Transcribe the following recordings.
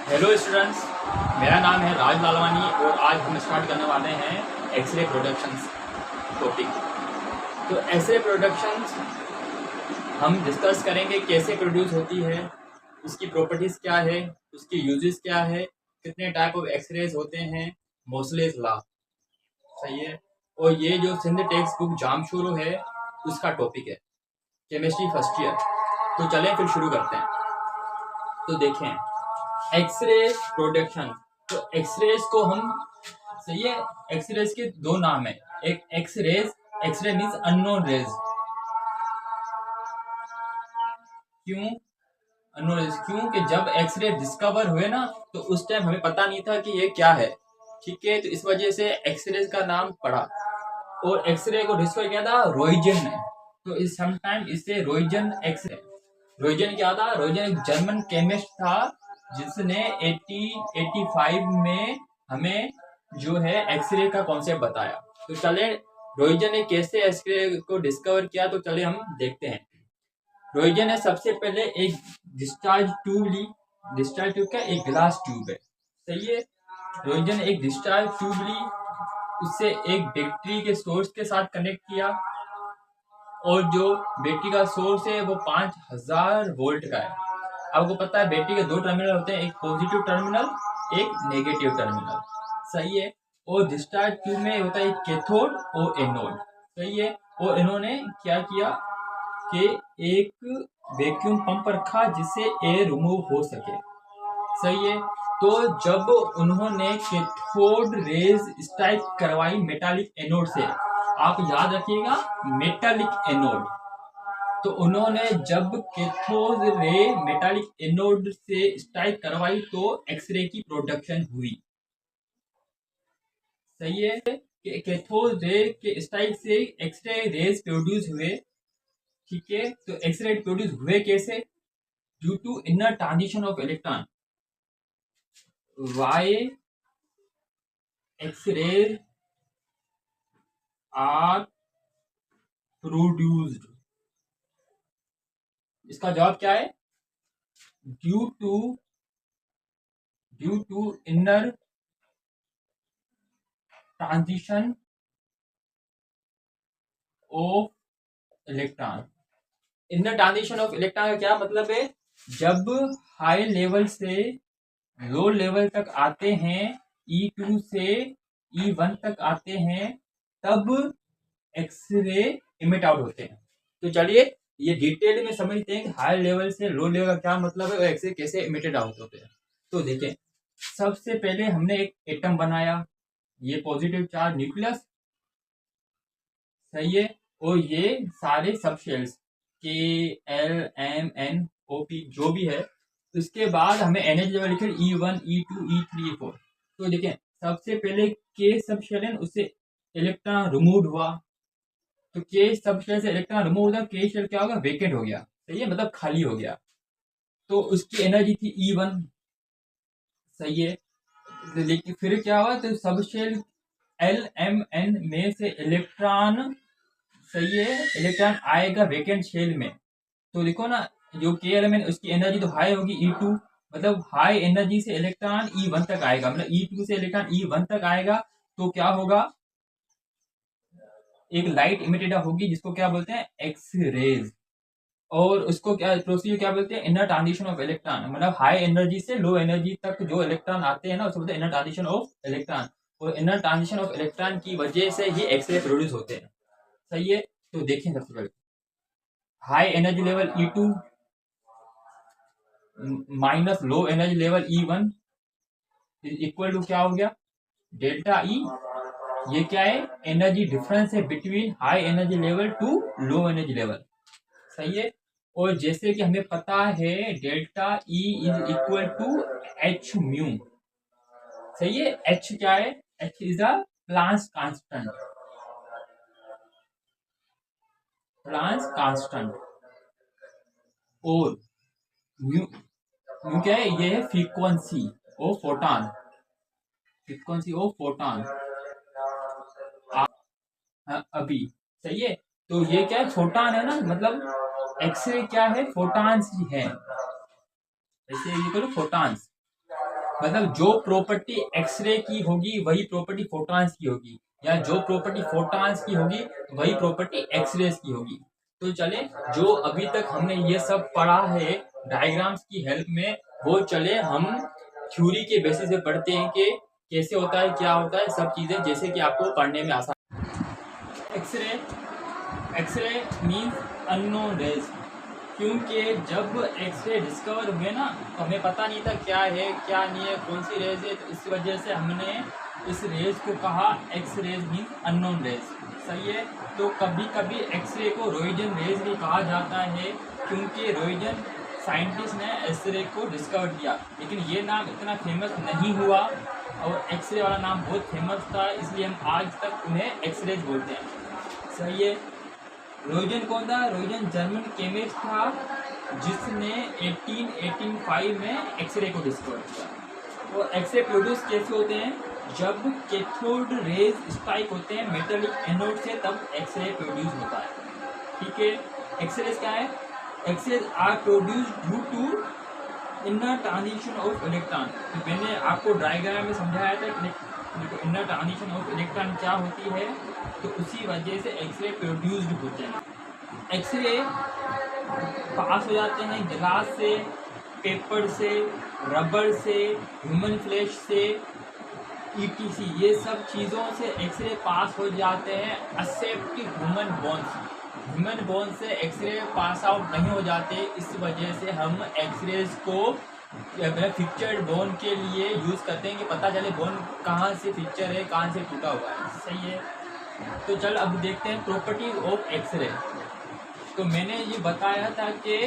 Hello students, मेरा नाम है राज लालवानी और आज हम स्टार्ट करने वाले हैं एक्सरे प्रोडक्शंस टॉपिक। तो एक्सरे प्रोडक्शंस हम डिस्कस करेंगे कैसे प्रोड्यूस होती है, उसकी प्रॉपर्टीज़ क्या है, उसकी यूजेस क्या है, कितने टाइप ऑफ एक्सरेज होते हैं, मोसलेस लॉ। सही है। और ये जो सिंध टेक्स्ट बुक जामशुरू है उसका टॉपिक है केमिस्ट्री फर्स्ट ईयर। तो चलें फिर शुरू करते हैं। तो देखें एक्सरे प्रोडक्शन। तो एक्सरेज को हम, सही है, एक्सरेज के दो नाम है। एक X-rays, X-ray means unknown rays. क्यों अननोन रेज? क्यों कि जब एक्सरे डिस्कवर हुए ना तो उस टाइम हमें पता नहीं था कि ये क्या है। ठीक है, तो इस वजह से एक्सरेज का नाम पड़ा। और एक्सरे को डिस्कवर किया था रॉयजन ने। तो इस समटाइम इससे रॉयजन एक्सरे। रॉयजन क्या था? रॉयजन एक जर्मन केमिस्ट था जिसने 1885 में हमें जो है एक्सरे का कॉन्सेप्ट बताया। तो चले रॉयजन ने कैसे एक्सरे को डिस्कवर किया, तो चले हम देखते हैं। रॉयजन ने सबसे पहले एक डिस्चार्ज ट्यूब ली। डिस्चार्ज ट्यूब क्या? एक ग्लास ट्यूब है। सही है। रॉयजन ने एक डिस्चार्ज ट्यूब ली, उससे एक बैटरी के सोर्स के साथ कनेक्ट किया और जो बैटरी का सोर्स है वो 5000 वोल्ट का है। आपको पता है बैटरी के दो टर्मिनल होते हैं, एक पॉजिटिव टर्मिनल, एक नेगेटिव टर्मिनल। सही है। और डिस्चार्ज ट्यूब में होता है कैथोड और एनोड। सही है। और इन्होंने क्या किया कि एक वैक्यूम पंप रखा जिससे एयर रिमूव हो सके। सही है। तो जब उन्होंने कैथोड रेज स्ट्राइक करवाई मेटालिक एनोड से, आप याद रखिएगा मेटालिक एनोड। तो उन्होंने जब कैथोड रे मेटालिक एनोड से स्ट्राइक करवाई तो एक्सरे की प्रोडक्शन हुई। सही है कि कैथोड रे के स्ट्राइक से एक्सरे रेज प्रोड्यूस हुए। ठीक है, तो एक्सरे प्रोड्यूस हुए कैसे? Due to inner transition of electron. Why X-rays are produced. इसका जवाब क्या है? Due to inner transition of electron. Inner transition of electron का क्या मतलब है? जब हाई लेवल से लो लेवल तक आते हैं, E2 से E1 तक आते हैं, तब एक्सरे इमिट आउट होते हैं। तो चलिए ये डिटेल में समझते हैं कि हाई लेवल से लो लेवल का क्या मतलब है और एक्सरे कैसे इमिटेड आउट होते हैं। तो देखें, सबसे पहले हमने एक एटम बनाया, ये पॉजिटिव चार्ज न्यूक्लियस। सही है। और ये सारे सब shells K L M N O P जो भी है। उसके बाद हमें एनर्जी लेवल लिखे E1 E2 E3 E4। तो देखें सबसे पहले के सब शेल है, उससे इलेक्ट्रॉन रिमूव हुआ। तो के सब शेल से इलेक्ट्रॉन रिमूव होगा, के शेल क्या होगा? वेकेंट हो गया। सही है, मतलब खाली हो गया। तो उसकी एनर्जी थी E1। सही है। लेकिन फिर क्या हुआ? तो सब शेल एल एम एन में से इलेक्ट्रॉन, सही है, इलेक्ट्रॉन आएगा वेकेंट शेल में। तो देखो ना, जो के एल एम एन उसकी एनर्जी तो हाई होगी E2, मतलब हाई एनर्जी से इलेक्ट्रॉन E1 तक आएगा, मतलब E2 से इलेक्ट्रॉन E1 तक आएगा। तो क्या होगा? एक लाइट इमिटेड होगी जिसको क्या बोलते हैं? X rays. और उसको क्या प्रोसीजर क्या बोलते हैं? Inner transition of electron. मतलब हाई एनर्जी से लो एनर्जी तक जो इलेक्ट्रॉन आते हैं ना उसको बोलते हैं इनर ट्रांजिशन ऑफ इलेक्ट्रॉन। और इनर ट्रांजिशन ऑफ इलेक्ट्रॉन की वजह से ही एक्सरे प्रोड्यूस होते हैं। सही है। तो देखें सबसे पहले high energy level E2 minus low energy level E1 equal to क्या हो गया? Delta E. ये क्या है? एनर्जी डिफरेंस है between high energy level to low energy level. सही है। और जैसे कि हमें पता है delta E is equal to H mu. सही है। एच क्या है? H is the Planck's constant. Planck's constant. और म्यू, म्यू क्या है? ये है frequency of photon. Frequency of photon अभी। सही है। तो ये क्या है? फोटॉन है ना, मतलब एक्सरे क्या है? फोटॉन्स ही है। ऐसे ये करो फोटॉन्स। मतलब जो प्रॉपर्टी एक्सरे की होगी वही प्रॉपर्टी फोटॉन्स की होगी, या जो प्रॉपर्टी फोटॉन्स की होगी वही प्रॉपर्टी एक्सरेज की होगी। तो चले, जो अभी तक हमने ये सब पढ़ा है डायग्राम्स की हेल्प में, वो चले हम थ्योरी के बेसिस पे पढ़ते हैं कि कैसे होता है, क्या होता है, सब चीजें, जैसे कि आपको पढ़ने में आसान। X-ray, X-ray means unknown rays, क्योंकि जब एक्सरे डिस्कवर हुए ना तो हमें पता नहीं था क्या है क्या नहीं है, कौन सी रेज है, तो इस वजह से हमने इस रेज को कहा X rays means unknown rays. सही है। तो कभी कभी एक्सरे को रोइजन रेज भी कहा जाता है, क्योंकि रोइजन साइंटिस्ट ने एक्सरे को डिस्कवर किया, लेकिन ये नाम इतना फेमस नहीं हुआ और एक्सरे वाला नाम बहुत फेमस था, इसलिए हम आज तक उन्हें एक्सरेज बोलते हैं। सही है। रोइजन कौन था? रोइजन जर्मन केमिस्ट था जिसने 1885 में एक्सरे को डिस्कवर किया। और एक्सरे प्रोड्यूस कैसे होते हैं? जब कैथोड रेज स्ट्राइक होते हैं मेटलिक एनोड से, तब एक्सरे प्रोड्यूस होता है। ठीक है। एक्सरे क्या है? X-ray are produce due to inner transition of electron. तो मैंने आपको डायग्राम में समझाया था कि इनर ट्रांजिशन ऑफ इलेक्ट्रॉन क्या होती है, तो उसी वजह से एक्सरे प्रोड्यूस्ड होते हैं। एक्सरे पास हो जाते हैं गिलास से, पेपर से, रबर से, ह्यूमन फ्लैश से, ईटीसी, ये सब चीज़ों से एक्सरे पास हो जाते हैं, except human bones. Human bone से एक्सरे पास आउट नहीं हो जाते, इस वजह से हम एक्सरेज को पिक्चर्ड बोन के लिए यूज़ करते हैं कि पता चले बोन कहाँ से पिक्चर है, कहाँ से टूटा हुआ है। सही है। तो चल अब देखते हैं प्रॉपर्टी ऑफ एक्सरे। तो मैंने ये बताया था कि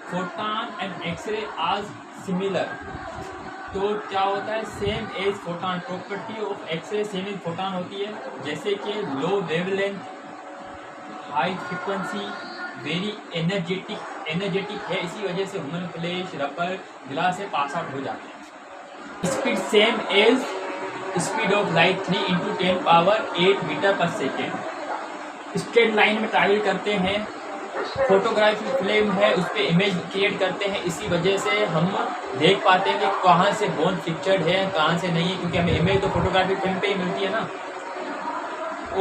photon and x-ray are similar. तो क्या होता है? Same as photon. Property of x-ray same as photon होती है, जैसे कि low wavelength, high frequency, very energetic है, इसी वजह से ह्यूमन फ्लैश, रबर, ग्लास से पास आउट हो जाते हैं। Speed same as speed of light 3 × 10⁸ metre per second. Straight line में ट्रैवल करते हैं। फोटोग्राफी फिल्म है, उस पर इमेज क्रिएट करते हैं, इसी वजह से हम देख पाते हैं कि कहाँ से बोन पिक्चर्ड है, कहाँ से नहीं है, क्योंकि हमें इमेज तो फोटोग्राफी फिल्म पे ही मिलती है ना।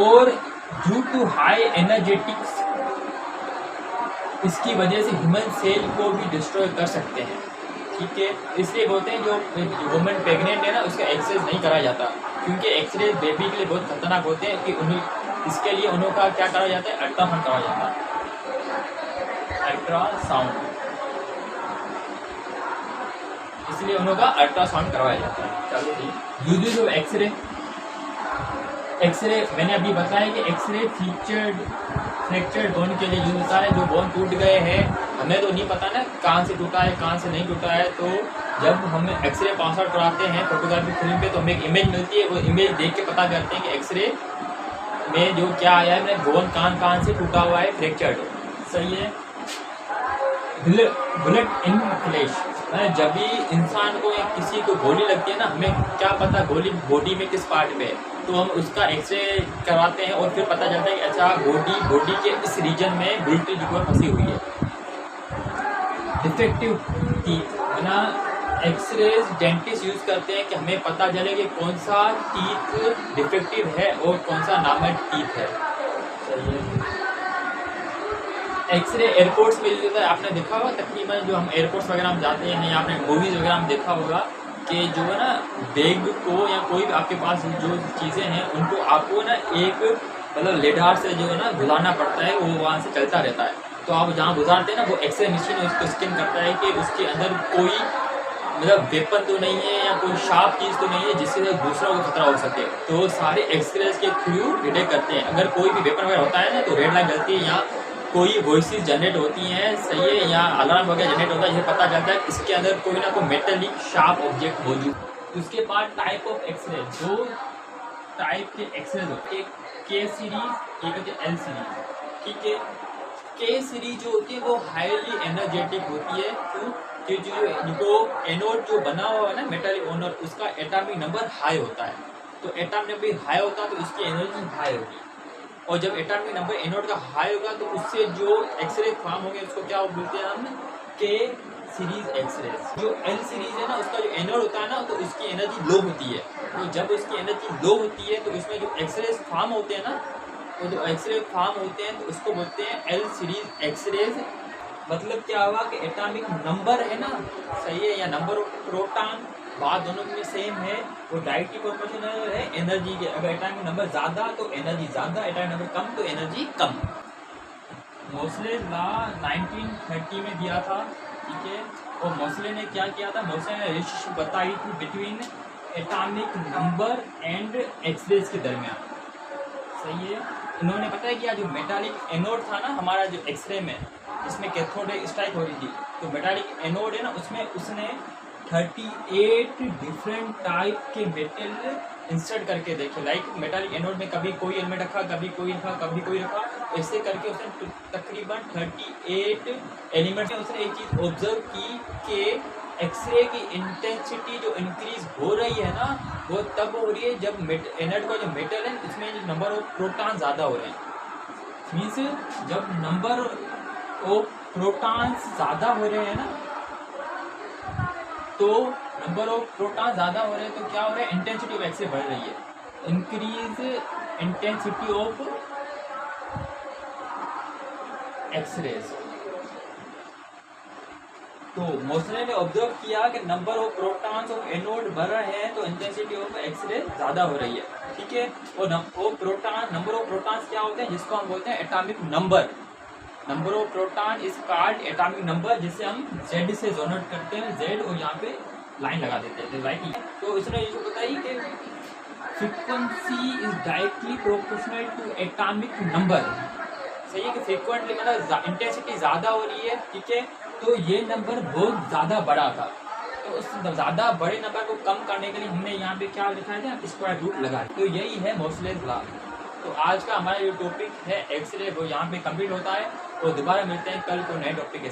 और ड्यू टू हाई एनर्जेटिक्स, इसकी वजह से ह्यूमन सेल को भी डिस्ट्रॉय कर सकते हैं। ठीक है। इसलिए बोलते हैं जो वुमेन प्रेग्नेंट है ना, उसका एक्सरे नहीं कराया जाता, क्योंकि एक्सरे बेबी के लिए बहुत खतरनाक होते हैं, कि उन्हें इसके लिए उनका क्या कराया जाता है? अल्ट्रासाउंड कराया जाता है। अल्ट्रासाउंड, इसलिए उनका अल्ट्रासाउंड करवाया जाता है। चलो जी, यूजेस ऑफ एक्सरे। एक्सरे मैंने अभी बताया कि एक्सरे फ्रैक्चर्ड बोन के लिए यूज होता है। जो बोन टूट गए हैं, हमें तो नहीं पता ना कहाँ से टूटा है, कहाँ से नहीं टूटा है, तो जब हम एक्सरे पास आउट कराते हैं फोटोग्राफी फिल्म पे, तो हमें एक इमेज मिलती है, वो इमेज देख के पता करते हैं कि एक्सरे में जो क्या आया है, बोन कहाँ से टूटा हुआ है, फ्रैक्चर्ड। सही है। बुलेट इन फ्लैश, जब भी इंसान को या किसी को गोली लगती है ना, हमें क्या पता गोली बॉडी में किस पार्ट में है, तो हम उसका एक्सरे करवाते हैं और फिर पता चलता है कि अच्छा बॉडी के इस रीजन में बुलेट जो फंसी हुई है। डिफेक्टिव टीथ, ना एक्सरेज डेंटिस्ट यूज करते हैं कि हमें पता चले कि कौन सा टीथ डिफेक्टिव है और कौन सा नॉर्मल टीथ है। सही है। एक्सरे एयरपोर्ट्स में जो है, आपने देखा होगा तकरीबन जो हम एयरपोर्ट्स वगैरह में जाते हैं, या आपने मूवीज़ वगैरह में देखा होगा कि जो है ना बैग को या कोई भी आपके पास जो चीज़ें हैं उनको आपको ना एक मतलब लेडार से जो है ना गुजारना पड़ता है, वो वहाँ से चलता रहता है। तो आप जहाँ गुजारते हैं ना, वो एक्सरे मशीन उसको स्कैन करता है कि उसके अंदर कोई मतलब वेपन तो नहीं है या कोई शार्प चीज़ तो नहीं है जिससे दूसरा को खतरा हो सके, तो वो सारे एक्सरेज के थ्रू डिटेक्ट करते हैं। अगर कोई भी वेपन वगैरह होता है ना, तो रेड लाइट जलती है, या कोई वॉइसेस जनरेट होती हैं, सही है, या अलार्म वगैरह जनरेट होता है, जिसे पता चलता है इसके अंदर कोई ना कोई मेटलिक शार्प ऑब्जेक्ट मौजूद। उसके बाद टाइप ऑफ एक्सरे, दो टाइप के एक्सरे होते हैं, एक के सीरीज, एक होती है एल सीरीज। ठीक है। के सीरीज जो होती है वो हाईली एनर्जेटिक होती है, क्यों? कि जो एनोड जो बना हुआ है ना मेटालिक ओनर, उसका एटॉमिक नंबर हाई होता है, तो एटॉमिक नंबर हाई होता है तो उसकी एनर्जी हाई होगी, और जब एटॉमिक नंबर एनोड का हाई होगा तो उससे जो एक्सरे फॉर्म होंगे उसको क्या बोलते हैं हम? के सीरीज एक्सरेज। जो एल सीरीज है ना, उसका जो एनोड होता है ना, तो उसकी एनर्जी लो होती है। तो जब उसकी एनर्जी लो होती है तो इसमें जो एक्सरेज फॉर्म होते हैं ना, तो जो एक्सरे फॉर्म होते हैं तो उसको बोलते हैं एल सीरीज एक्सरेज। मतलब क्या हुआ कि एटॉमिक नंबर है ना, सही है, या नंबर ऑफ प्रोटॉन, बात दोनों में सेम है, वो डायरेक्टली प्रोपोर्शनल है एनर्जी के। अगर एटॉमिक नंबर ज़्यादा तो एनर्जी ज़्यादा, एटॉमिक नंबर कम तो एनर्जी कम। मोसले लॉ 1930 में दिया था, ठीक है। और मोसले ने क्या किया था, मोसले ने रिलेशनशिप बताई थी between atomic number and X-rays के दरमियान, सही है। उन्होंने पता है कि जो मेटालिक एनोड था ना हमारा जो एक्सरे में, इसमें कैथोड स्ट्राइक हो रही थी, तो मेटालिक एनोड है ना, उसमें उसने 38 डिफरेंट टाइप के मेटल इंसर्ट करके देखे। लाइक मेटालिक एनोड में कभी कोई एलिमेंट रखा, कभी कोई रखा, कभी कोई रखा, ऐसे करके उसने तकरीबन 38 एलिमेंट में उसने एक चीज़ ऑब्जर्व की कि एक्सरे की इंटेंसिटी जो इंक्रीज हो रही है ना, वो तब हो रही है जब एनोड का जो मेटल है उसमें नंबर ऑफ प्रोटॉन ज़्यादा हो रहे हैं। मीन्स जब नंबर ऑफ प्रोटॉन्स ज़्यादा हो रहे हैं ना, तो नंबर ऑफ प्रोटॉन ज़्यादा हो रहे हैं तो क्या हो रहा है, इंटेंसिटी ऑफ एक्सरे बढ़ रही है, इंक्रीज इंटेंसिटी ऑफ एक्सरेज। तो मोसले ने ऑब्जर्व किया कि number of protons of anode बढ़ रहे हैं तो इंटेंसिटी ऑफ एक्सरे ज़्यादा हो रही है, ठीक है। और नंबर ऑफ प्रोटॉन्स क्या होते हैं, जिसको हम बोलते हैं atomic number. Number of proton is called atomic number, जिसे हम जेड से जोनोट करते हैं, जेड, और यहाँ पे लाइन लगा देते हैं, राइट। तो इसने ये बताई कि frequency is directly proportional to atomic number, सही है कि फ्रीक्वेंटली मतलब इंटेंसिटी ज़्यादा हो रही है, ठीक है। तो ये नंबर बहुत ज़्यादा बड़ा था, तो उस ज़्यादा बड़े नंबर को कम करने के लिए हमने यहाँ पे क्या लिखा है, स्क्वायर रूट लगा। तो यही है मोसलेस लॉ। तो आज का हमारा जो टॉपिक है एक्सरे, वो यहाँ पे कंप्लीट होता है, और दोबारा मिलते हैं कल को नए टॉपिक के।